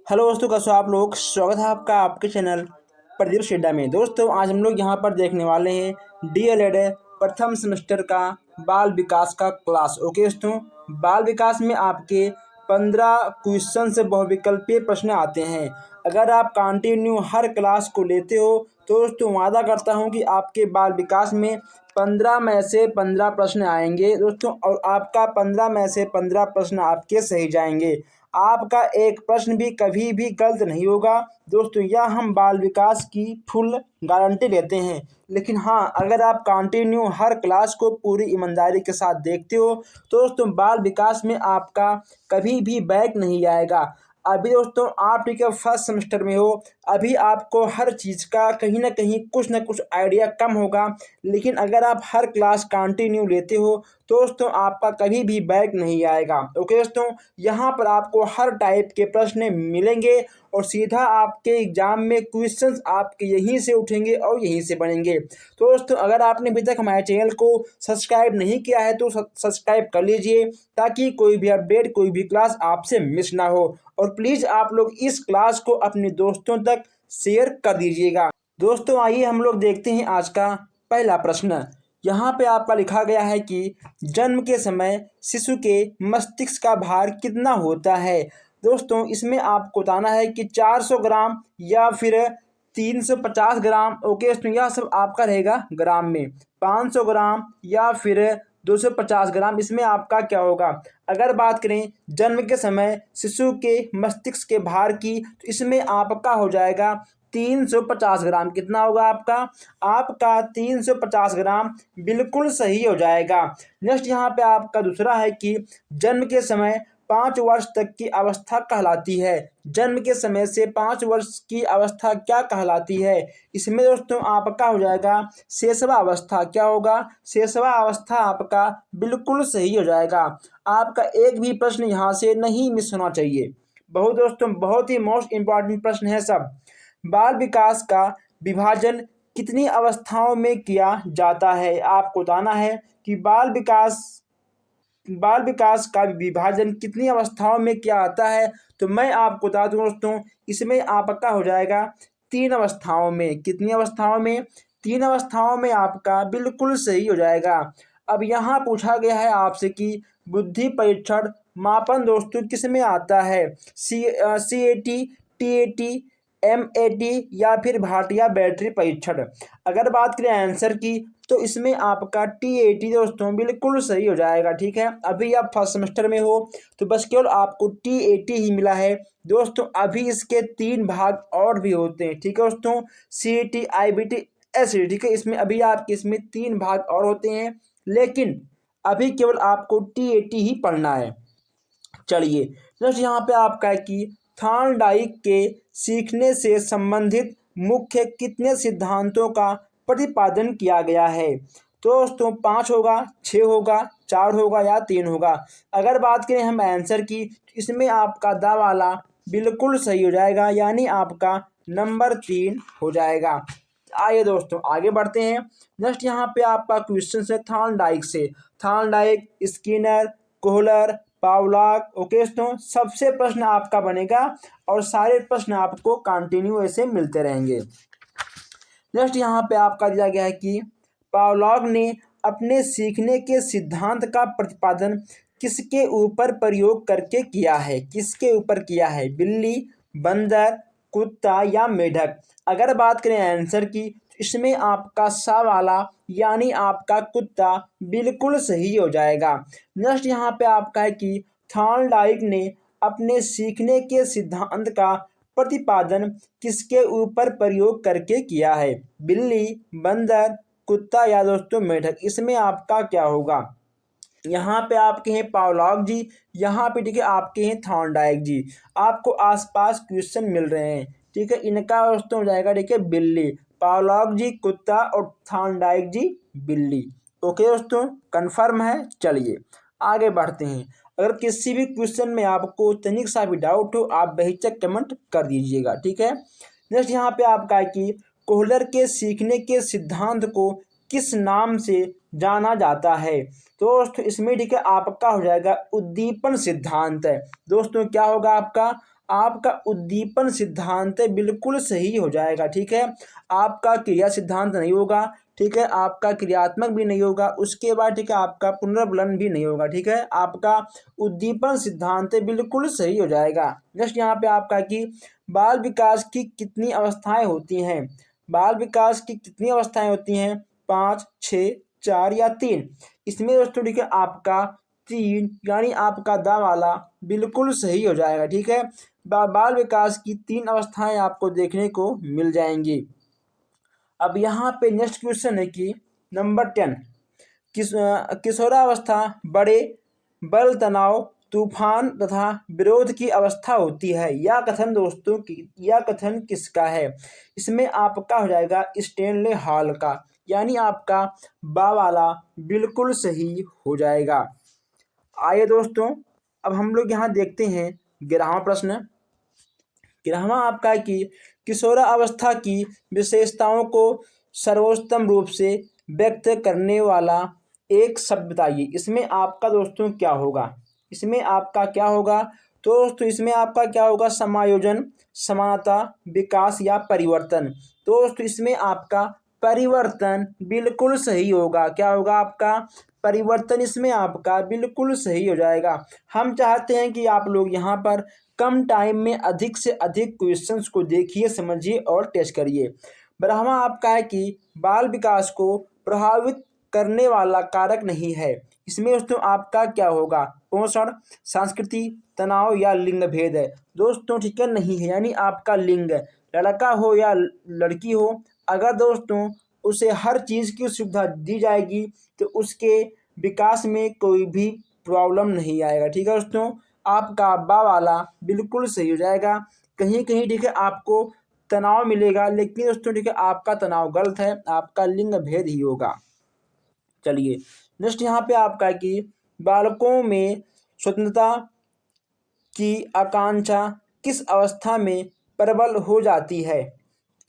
Hello दोस्तों, कैसे हो आप लोग। स्वागत है आपका आपके चैनल प्रदीप शेड्डा में। दोस्तों आज हम लोग यहाँ पर देखने वाले हैं डीएलएड प्रथम सेमेस्टर का बाल विकास का क्लास। ओके दोस्तों, बाल विकास में आपके 15 क्वेश्चन से बहुविकल्पीय प्रश्न आते हैं। अगर आप कंटिन्यू हर क्लास को लेते हो तो दोस्तों वादा करता हूँ कि आपके बाल विकास में 15 में से 15 प्रश्न आएंगे दोस्तों, और आपका 15 में से 15 प्रश्न आपके सही जाएंगे। आपका एक प्रश्न भी कभी भी गलत नहीं होगा दोस्तों, यह हम बाल विकास की फुल गारंटी लेते हैं। लेकिन हाँ, अगर आप कंटिन्यू हर क्लास को पूरी ईमानदारी के साथ देखते हो तो दोस्तों बाल विकास में आपका कभी भी बैक नहीं आएगा। अभी दोस्तों आप ठीक है फर्स्ट सेमेस्टर में हो, अभी आपको हर चीज़ का कहीं ना कहीं कुछ ना कुछ आइडिया कम होगा। लेकिन अगर आप हर क्लास कंटिन्यू लेते हो तो दोस्तों आपका कभी भी बैक नहीं आएगा। ओके दोस्तों, यहाँ पर आपको हर टाइप के प्रश्न मिलेंगे और सीधा आपके एग्जाम में क्वेश्चंस आपके यहीं से उठेंगे और यहीं से बनेंगे। तो दोस्तों अगर आपने अभी तक हमारे चैनल को सब्सक्राइब नहीं किया है तो सब्सक्राइब कर लीजिए, ताकि कोई भी अपडेट कोई भी क्लास आपसे मिस ना हो। और प्लीज़ आप लोग इस क्लास को अपने दोस्तों तक शेयर कर दीजिएगा। दोस्तों आइए हम लोग देखते हैं आज का पहला प्रश्न। यहाँ पे आपका लिखा गया है कि जन्म के समय शिशु के मस्तिष्क का भार कितना होता है। दोस्तों इसमें आपको बताना है कि 400 ग्राम या फिर 350 ग्राम। ओके दोस्तों, यह सब आपका रहेगा ग्राम में। 500 ग्राम या फिर 250 ग्राम, इसमें आपका क्या होगा। अगर बात करें जन्म के समय शिशु के मस्तिष्क के भार की तो इसमें आपका हो जाएगा 350 ग्राम। कितना होगा आपका 350 ग्राम बिल्कुल सही हो जाएगा। नेक्स्ट यहाँ पे आपका दूसरा है कि जन्म के समय 5 वर्ष तक की अवस्था कहलाती है। जन्म के समय से 5 वर्ष की अवस्था क्या कहलाती है। इसमें दोस्तों आपका हो जाएगा शेषवा अवस्था। क्या होगा, शेषवा अवस्था आपका बिल्कुल सही हो जाएगा। आपका एक भी प्रश्न यहाँ से नहीं मिस होना चाहिए। बहुत दोस्तों बहुत ही मोस्ट इम्पॉर्टेंट प्रश्न है सब। बाल विकास का विभाजन कितनी अवस्थाओं में किया जाता है। आपको बताना है कि बाल विकास का विभाजन कितनी अवस्थाओं में किया जाता है। तो मैं आपको बता दूं दोस्तों, इसमें आपका हो जाएगा 3 अवस्थाओं में। कितनी अवस्थाओं में, 3 अवस्थाओं में आपका बिल्कुल सही हो जाएगा। अब यहाँ पूछा गया है आपसे कि बुद्धि परीक्षण मापन दोस्तों किस में आता है। CAT, TAT, MAT या फिर भाटिया बैटरी परीक्षण। अगर बात करें आंसर की तो इसमें आपका TAT दोस्तों बिल्कुल सही हो जाएगा। ठीक है, अभी आप फर्स्ट सेमेस्टर में हो तो बस केवल आपको TAT ही मिला है दोस्तों। अभी इसके 3 भाग और भी होते हैं। ठीक है दोस्तों, CET, IBT, SET। ठीक है, इसमें अभी आपके इसमें 3 भाग और होते हैं, लेकिन अभी केवल आपको TAT ही पढ़ना है। चलिए नेक्स्ट यहाँ पे आपका है कि थॉर्नडाइक के सीखने से संबंधित मुख्य कितने सिद्धांतों का प्रतिपादन किया गया है। तो दोस्तों 5 होगा, 6 होगा, 4 होगा या 3 होगा। अगर बात करें हम आंसर की तो इसमें आपका दा वाला बिल्कुल सही हो जाएगा, यानी आपका नंबर 3 हो जाएगा। आइए दोस्तों आगे बढ़ते हैं। नेक्स्ट यहाँ पे आपका क्वेश्चन है थॉर्नडाइक से। Thorndike, Skinner, Kohler, Pavlov. Okay दोस्तों, सबसे प्रश्न आपका बनेगा और सारे प्रश्न आपको कंटिन्यू ऐसे मिलते रहेंगे। नेक्स्ट यहाँ पे आपका दिया गया है कि पावलॉक ने अपने सीखने के सिद्धांत का प्रतिपादन किसके ऊपर प्रयोग करके किया है। किसके ऊपर किया है, बिल्ली, बंदर, कुत्ता या मेढक। अगर बात करें आंसर की तो इसमें आपका सा वाला यानी आपका कुत्ता बिल्कुल सही हो जाएगा। नेक्स्ट यहाँ पे आपका है कि थॉर्नडाइक ने अपने सीखने के सिद्धांत का प्रतिपादन किसके ऊपर प्रयोग करके किया है। बिल्ली, बंदर, कुत्ता या दोस्तों मेढक। इसमें आपका क्या होगा, यहाँ पे आपके हैं पावलॉक जी, यहाँ पे ठीक है आपके हैं थॉर्नडाइक जी। आपको आसपास क्वेश्चन मिल रहे हैं। ठीक है, इनका दोस्तों हो जाएगा ठीक है बिल्ली, पावलॉक जी कुत्ता और थॉर्नडाइक जी बिल्ली। ओके दोस्तों, कंफर्म है। चलिए आगे बढ़ते हैं। अगर किसी भी क्वेश्चन में आपको तनिक सा भी डाउट हो आप बेहिचक कमेंट कर दीजिएगा। ठीक है, नेक्स्ट यहाँ पे आपका है कि कोहलर के सीखने के सिद्धांत को किस नाम से जाना जाता है। तो दोस्तों इसमें ठीक है आपका हो जाएगा उद्दीपन सिद्धांत है। दोस्तों क्या होगा आपका, आपका उद्दीपन सिद्धांत बिल्कुल सही हो जाएगा। ठीक है, आपका क्रिया सिद्धांत नहीं होगा। ठीक है, आपका क्रियात्मक भी नहीं होगा। उसके बाद ठीक है आपका पुनर्बलन भी नहीं होगा। ठीक है, आपका उद्दीपन सिद्धांत बिल्कुल सही हो जाएगा। नेक्स्ट यहाँ पे आपका कि बाल विकास की कितनी अवस्थाएं होती हैं। बाल विकास की कितनी अवस्थाएं होती हैं, 5, 6, 4 या 3। इसमें दोस्तों ठीक है आपका 3 यानी आपका दा वाला बिल्कुल सही हो जाएगा। ठीक है, बाल विकास की 3 अवस्थाएं आपको देखने को मिल जाएंगी। अब यहाँ पे नेक्स्ट क्वेश्चन है कि नंबर 10, किशोरावस्था बड़े बल, तनाव, तूफान तथा विरोध की अवस्था होती है। यह कथन दोस्तों की यह कथन किसका है। इसमें आपका हो जाएगा स्टैनले हॉल का, यानी आपका बा वाला बिल्कुल सही हो जाएगा। आइए दोस्तों अब हम लोग यहाँ देखते हैं 11वां प्रश्न। 11वां आपका है कि किशोरावस्था की विशेषताओं को सर्वोत्तम रूप से व्यक्त करने वाला एक शब्द बताइए। इसमें आपका दोस्तों क्या होगा, इसमें आपका क्या होगा, तो दोस्तों इसमें आपका क्या होगा, समायोजन, समानता, विकास या परिवर्तन। तो दोस्तों इसमें आपका परिवर्तन बिल्कुल सही होगा। क्या होगा आपका परिवर्तन, इसमें आपका बिल्कुल सही हो जाएगा। हम चाहते हैं कि आप लोग यहाँ पर कम टाइम में अधिक से अधिक क्वेश्चंस को देखिए, समझिए और टेस्ट करिए। 12वां आपका है कि बाल विकास को प्रभावित करने वाला कारक नहीं है। इसमें दोस्तों आपका क्या होगा, पोषण, संस्कृति, तनाव या लिंग भेद है। दोस्तों ठीक है नहीं है, यानी आपका लिंग, लड़का हो या लड़की हो, अगर दोस्तों उसे हर चीज़ की सुविधा दी जाएगी तो उसके विकास में कोई भी प्रॉब्लम नहीं आएगा। ठीक है दोस्तों, आपका बा वाला बिल्कुल सही हो जाएगा। कहीं कहीं ठीक है आपको तनाव मिलेगा, लेकिन दोस्तों ठीक है आपका तनाव गलत है, आपका लिंग भेद ही होगा। चलिए नेक्स्ट यहाँ पे आपका कि बालकों में स्वतंत्रता की आकांक्षा किस अवस्था में प्रबल हो जाती है।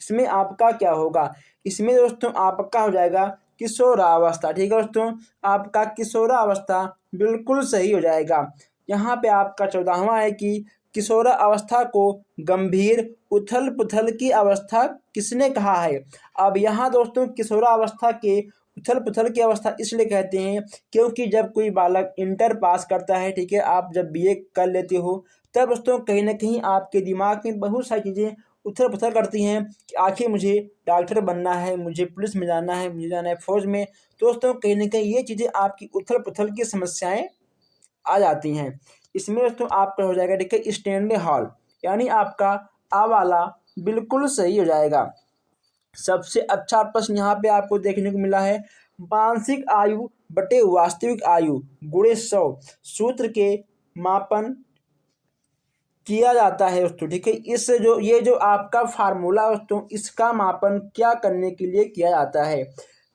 इसमें आपका क्या होगा, इसमें दोस्तों आपका हो जाएगा किशोरावस्था। ठीक है दोस्तों, आपका किशोरावस्था बिल्कुल सही हो जाएगा। यहाँ पे आपका 14वां है कि किशोरावस्था को गंभीर उथल पुथल की अवस्था किसने कहा है। अब यहाँ दोस्तों किशोरावस्था के उथल पुथल की अवस्था इसलिए कहते हैं क्योंकि जब कोई बालक इंटर पास करता है, ठीक है, आप जब बीए कर लेते हो, तब दोस्तों कहीं ना कहीं आपके दिमाग में बहुत सारी चीज़ें उथल पुथल करती हैं कि आखिर मुझे डॉक्टर बनना है, मुझे पुलिस में जाना है, मुझे जाना है फौज में। दोस्तों कहीं ना कहीं ये चीज़ें आपकी उथल पुथल की समस्याएं आ जाती हैं। इसमें दोस्तों आपका हो जाएगा ठीक है स्टैनले हॉल, यानी आपका आ वाला बिल्कुल सही हो जाएगा। सबसे अच्छा प्रश्न यहाँ पे आपको देखने को मिला है, मानसिक आयु बटे वास्तविक आयु गुणे 100 सूत्र के मापन किया जाता है दोस्तों। ठीक है, इस जो ये जो आपका फार्मूला दोस्तों, इसका मापन क्या करने के लिए किया जाता है,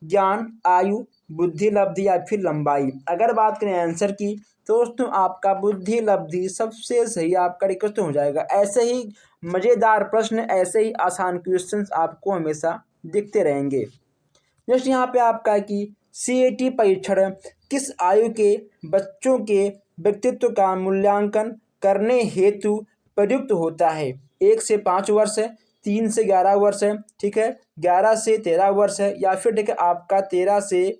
ज्ञान, आयु, बुद्धि लब्धि या फिर लंबाई। अगर बात करें आंसर की तो दोस्तों आपका बुद्धि लब्धि सबसे सही आपका रिक्वेस्ट हो जाएगा। ऐसे ही मज़ेदार प्रश्न, ऐसे ही आसान क्वेश्चंस आपको हमेशा दिखते रहेंगे। नेक्स्ट यहाँ पे आपका है कि सीएटी परीक्षण किस आयु के बच्चों के व्यक्तित्व का मूल्यांकन करने हेतु प्रयुक्त होता है। 1 से 5 वर्ष है, 3 से 11 वर्ष है, ठीक है, 11 से 13 वर्ष है, या फिर ठीक है आपका 13 से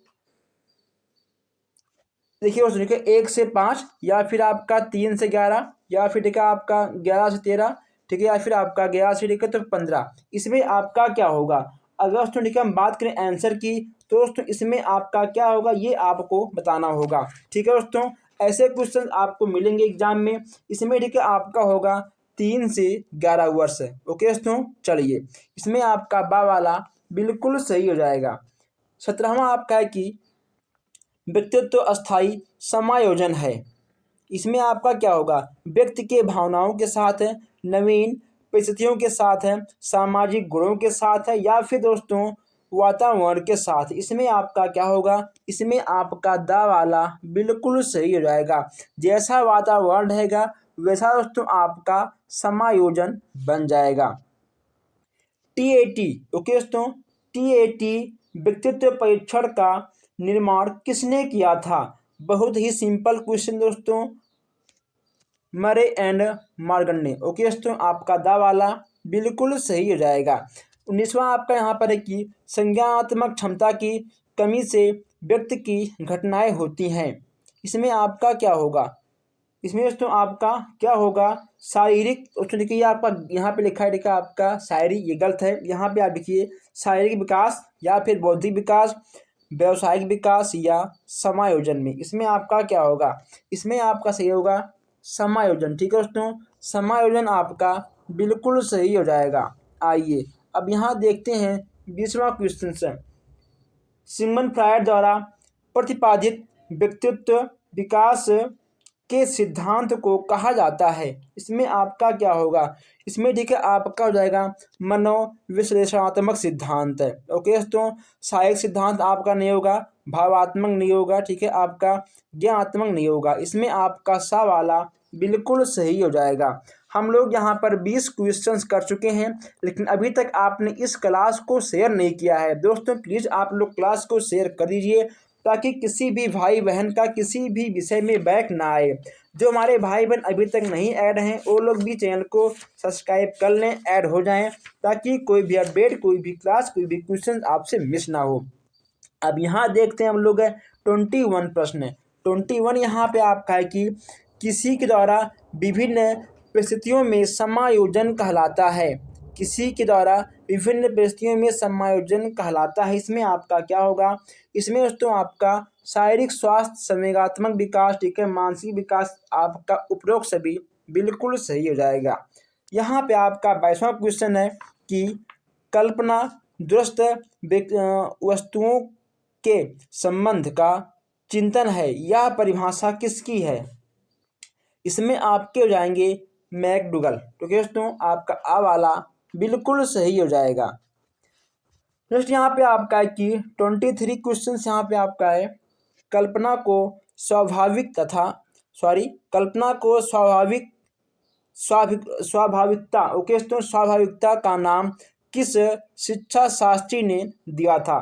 देखिए उस देखिए 1 से 5, या फिर आपका 3 से 11, या फिर ठीक है आपका 11 से 13, ठीक है, या फिर आपका 11 से ठीक है तो 15। इसमें आपका क्या होगा, अगर दोस्तों ठीक है हम बात करें आंसर की तो दोस्तों इसमें आपका क्या होगा ये आपको बताना होगा। ठीक है दोस्तों, ऐसे क्वेश्चन आपको मिलेंगे एग्जाम में। इसमें ठीक है आपका होगा 3 से 11 वर्ष। ओके दोस्तों, चलिए इसमें आपका बा वाला बिल्कुल सही हो जाएगा। 17वां आपका है कि व्यक्तित्व अस्थायी समायोजन है। इसमें आपका क्या होगा, व्यक्ति के भावनाओं के साथ है, नवीन परिस्थितियों के साथ है, सामाजिक गुणों के साथ है, या फिर दोस्तों वातावरण के साथ। इसमें आपका क्या होगा, इसमें आपका दा वाला बिल्कुल सही हो जाएगा। जैसा वातावरण रहेगा वैसा दोस्तों आपका समायोजन बन जाएगा। टीएटी, ओके दोस्तों, टीएटी व्यक्तित्व परीक्षण का निर्माण किसने किया था। बहुत ही सिंपल क्वेश्चन दोस्तों, मरे एंड मार्गन्ने। ओके दोस्तों, आपका दा वाला बिल्कुल सही हो जाएगा। 19वां आपका यहाँ पर है कि संज्ञानात्मक क्षमता की कमी से व्यक्ति की घटनाएं होती हैं। इसमें आपका क्या होगा? इसमें दोस्तों आपका क्या होगा? शारीरिक। दोस्तों देखिए आपका यहाँ पे लिखा आपका शायरी, ये गलत है। यहाँ पे आप लिखिए शारीरिक विकास या फिर बौद्धिक विकास, व्यावसायिक विकास या समायोजन में। इसमें आपका क्या होगा? इसमें आपका सही होगा समायोजन। ठीक है दोस्तों, समायोजन आपका बिल्कुल सही हो जाएगा। आइए अब यहाँ देखते हैं 20वां क्वेश्चन से। सिगमंड फ्रायड द्वारा प्रतिपादित व्यक्तित्व विकास के सिद्धांत को कहा जाता है। इसमें आपका क्या होगा? इसमें ठीक है आपका हो जाएगा मनोविश्लेषणात्मक सिद्धांत है। ओके दोस्तों, सहायक सिद्धांत आपका नहीं होगा, भावात्मक नहीं होगा, ठीक है, आपका ज्ञानात्मक नहीं होगा। इसमें आपका सा वाला बिल्कुल सही हो जाएगा। हम लोग यहाँ पर 20 क्वेश्चंस कर चुके हैं, लेकिन अभी तक आपने इस क्लास को शेयर नहीं किया है। दोस्तों प्लीज़ आप लोग क्लास को शेयर कर दीजिए, ताकि किसी भी भाई बहन का किसी भी विषय में बैक ना आए। जो हमारे भाई बहन अभी तक नहीं ऐड हैं वो लोग भी चैनल को सब्सक्राइब कर लें, ऐड हो जाएं, ताकि कोई भी अपडेट, कोई भी क्लास, कोई भी क्वेश्चन आपसे मिस ना हो। अब यहाँ देखते हैं हम लोग 21 प्रश्न। 21 यहाँ पे आपका है कि किसी के द्वारा विभिन्न परिस्थितियों में समायोजन कहलाता है। किसी के द्वारा विभिन्न परिस्थितियों में समायोजन कहलाता है। इसमें आपका क्या होगा? इसमें दोस्तों आपका शारीरिक स्वास्थ्य, संवेगात्मक विकास, ठीक है, मानसिक विकास, आपका उपरोक्त सभी बिल्कुल सही हो जाएगा। यहाँ पे आपका 22वां क्वेश्चन है कि कल्पना दुरुस्त वस्तुओं के संबंध का चिंतन है, यह परिभाषा किसकी है? इसमें आपके हो जाएंगे मैकडूगल। तो दोस्तों आपका आ वाला बिल्कुल सही हो जाएगा। नेक्स्ट यहाँ पे आपका है कि 23 क्वेश्चन यहाँ पे आपका है कल्पना को स्वाभाविकता। ओके दोस्तों, स्वाभाविकता का नाम किस शिक्षा शास्त्री ने दिया था?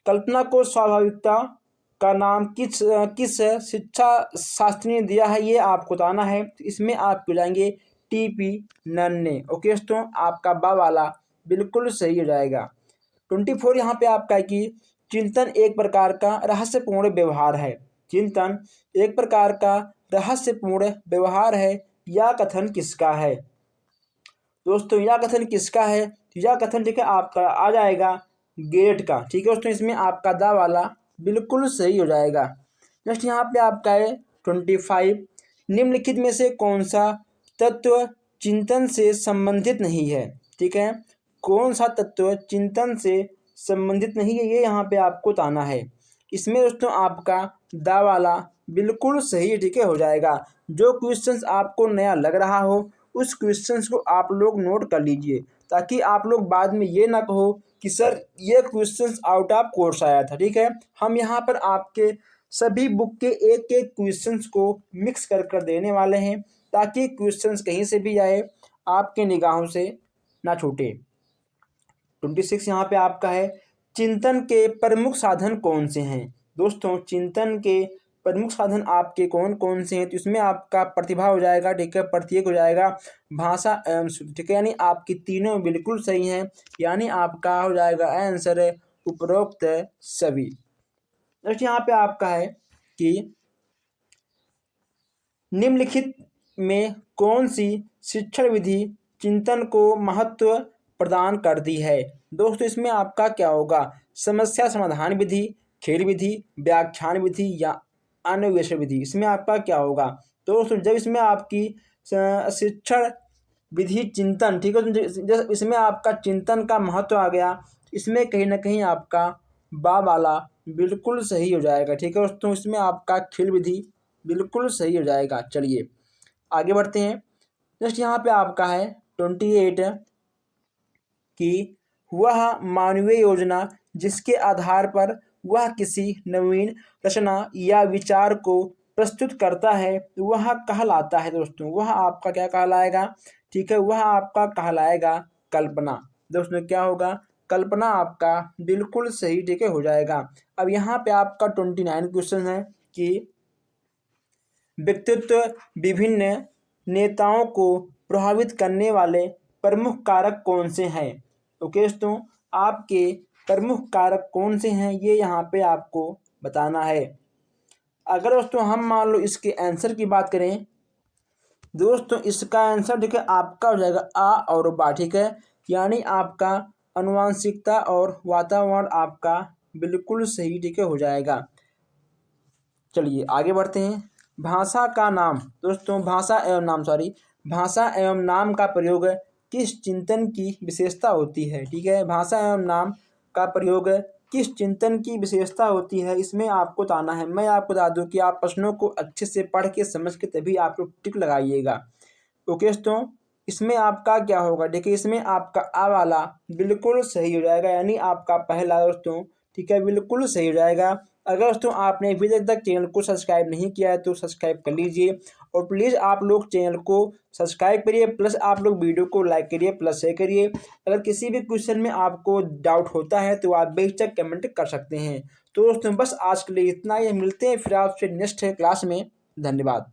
कल्पना को स्वाभाविकता का नाम किस किस शिक्षा शास्त्री ने दिया है, ये आपको बताना है। इसमें आप हो जाएंगे टीपी नन ने। ओके दोस्तों, आपका बा वाला बिल्कुल सही हो जाएगा। 24 यहाँ पे आपका है कि चिंतन एक प्रकार का रहस्यपूर्ण व्यवहार है। चिंतन एक प्रकार का रहस्यपूर्ण व्यवहार है, यह कथन किसका है? दोस्तों यह कथन किसका है? यह कथन ठीक है आपका आ जाएगा गेट का। ठीक है दोस्तों, इसमें आपका दा वाला बिल्कुल सही हो जाएगा। नेक्स्ट यहाँ पे आपका है 25, निम्नलिखित में से कौन सा तत्व चिंतन से संबंधित नहीं है? ठीक है, कौन सा तत्व चिंतन से संबंधित नहीं है, ये यहाँ पे आपको बताना है। इसमें दोस्तों आपका दा वाला बिल्कुल सही ठीक है हो जाएगा। जो क्वेश्चंस आपको नया लग रहा हो उस क्वेश्चंस को आप लोग नोट कर लीजिए, ताकि आप लोग बाद में ये ना कहो कि सर ये क्वेश्चंस आउट ऑफ कोर्स आया था। ठीक है, हम यहाँ पर आपके सभी बुक के एक एक क्वेश्चंस को मिक्स कर कर देने वाले हैं, ताकि क्वेश्चंस कहीं से भी आए आपके निगाहों से ना छूटे। 26 यहाँ पे आपका है चिंतन के प्रमुख साधन कौन से हैं? दोस्तों चिंतन के प्रमुख साधन आपके कौन कौन से हैं? तो इसमें आपका प्रतिभा हो जाएगा, ठीक है, प्रत्येक हो जाएगा, भाषा एवं शुद्धि। ठीक है, यानी आपकी तीनों बिल्कुल सही हैं, यानी आपका हो जाएगा आंसर उपरोक्त सभी। नेक्स्ट यहाँ पे आपका है कि निम्नलिखित में कौन सी शिक्षण विधि चिंतन को महत्व प्रदान करती है? दोस्तों इसमें आपका क्या होगा? समस्या समाधान विधि, खेल विधि, व्याख्यान विधि या अन्वेषण विधि। इसमें आपका क्या होगा? दोस्तों जब इसमें आपकी शिक्षण विधि चिंतन, ठीक है, जब इसमें आपका चिंतन का महत्व आ गया, इसमें कहीं ना कहीं आपका बा वाला बिल्कुल सही हो जाएगा। ठीक है दोस्तों, इसमें आपका खेल विधि बिल्कुल सही हो जाएगा। चलिए आगे बढ़ते हैं। नेक्स्ट यहाँ पे आपका है 28 कि वह मानवीय योजना जिसके आधार पर वह किसी नवीन रचना या विचार को प्रस्तुत करता है वह कहलाता है। दोस्तों वह आपका क्या कहलाएगा? ठीक है, वह आपका कहलाएगा कल्पना। दोस्तों क्या होगा? कल्पना आपका बिल्कुल सही ठीक है हो जाएगा। अब यहाँ पे आपका 29 क्वेश्चन है कि व्यक्तित्व विभिन्न नेताओं को प्रभावित करने वाले प्रमुख कारक कौन से हैं। ओके दोस्तों, आपके प्रमुख कारक कौन से हैं ये यहाँ पे आपको बताना है। अगर दोस्तों हम मान लो इसके आंसर की बात करें, दोस्तों इसका आंसर देखिए आपका हो जाएगा आ और बा। ठीक है, यानी आपका आनुवांशिकता और वातावरण आपका बिल्कुल सही ठीक है हो जाएगा। चलिए आगे बढ़ते हैं। भाषा का नाम, दोस्तों भाषा एवं नाम का प्रयोग किस चिंतन की विशेषता होती है। ठीक है, भाषा एवं नाम का प्रयोग किस चिंतन की विशेषता होती है, इसमें आपको बताना है। मैं आपको बता दूं कि आप प्रश्नों को अच्छे से पढ़ के समझ के तभी आप लोग टिक लगाइएगा। ओके दोस्तों, इसमें आपका क्या होगा, देखिए इसमें आपका आ वाला बिल्कुल सही हो जाएगा, यानी आपका पहला दोस्तों ठीक है बिल्कुल सही हो जाएगा। अगर दोस्तों आपने अभी तक चैनल को सब्सक्राइब नहीं किया है तो सब्सक्राइब कर लीजिए और प्लीज़ आप लोग चैनल को सब्सक्राइब करिए, प्लस आप लोग वीडियो को लाइक करिए, प्लस शेयर करिए। अगर किसी भी क्वेश्चन में आपको डाउट होता है तो आप बेशक कमेंट कर सकते हैं। तो दोस्तों बस आज के लिए इतना ही, मिलते हैं फिर आपसे नेक्स्ट क्लास में। धन्यवाद।